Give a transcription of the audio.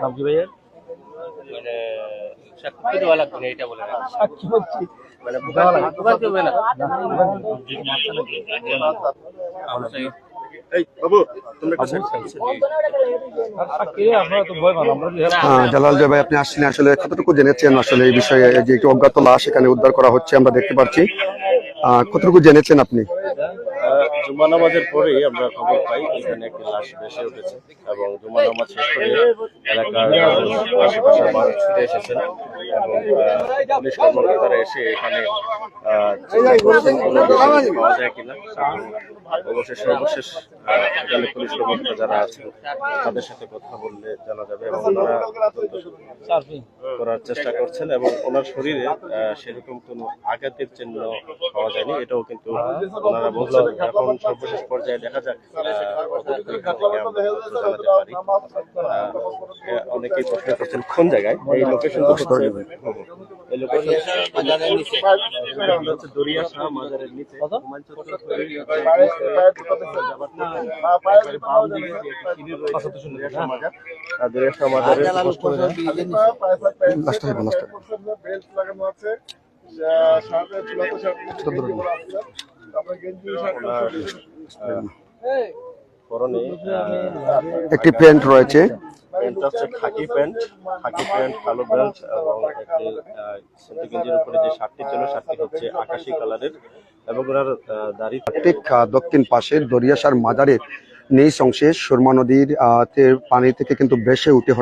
নাম কি ভাইয়ের? মানে সাক্ষী দেওয়া লাগবে না, এটা বলে সাক্ষী বলছি মানে বুঝতে হবে না। জালাল জয় ভাই, আপনি আসছেন, আসলে কতটুকু জেনেছেন আসলে এই বিষয়ে, যে একটি অজ্ঞাত লাশ এখানে উদ্ধার করা হচ্ছে আমরা দেখতে পাচ্ছি, কতটুকু জেনেছেন আপনি? জুমা নামাজের পরেই আমরা খবর পাই এখানে একটি লাশ ভেসে উঠেছে এবং জুমা নামাজ শেষ করে এলাকার আশেপাশের মানুষ ছুটে এসেছেন এবং পুলিশ কর্মকর্তারা এসে এখানে পাওয়া যায় কিনা। অবশেষে এখানে পুলিশ কর্মকর্তা যারা আছেন তাদের সাথে কথা বললে জানা যাবে এবং ওনারা করার চেষ্টা করছেন এবং ওনার শরীরে সেরকম কোনো আঘাতের চিহ্ন পাওয়া যায়নি, এটাও কিন্তু ওনারা বলছেন। এখন সর্বশেষ পর্যায়ে দেখা যাক অনেকেই প্রশ্ন করছেন কোন জায়গায় এই লোকেশন, এই লোকেশন হচ্ছে দরিয়া শাহ মাজারের নিচে দরিয়া শাহ মাজারের একটি প্যান্ট রয়েছে, খাকি প্যান্ট, কালো বেল্ট এবং একটি গেঞ্জির উপরে যে শার্টটি ছিল শার্টটি হচ্ছে আকাশি কালারের এবং ওনার দাড়ি। ঠিক দক্ষিণ পাশে দরিয়া শাহ মাজারের নিচ অংশে সুরমা নদীর পানি থেকে কিন্তু ভেসে উঠে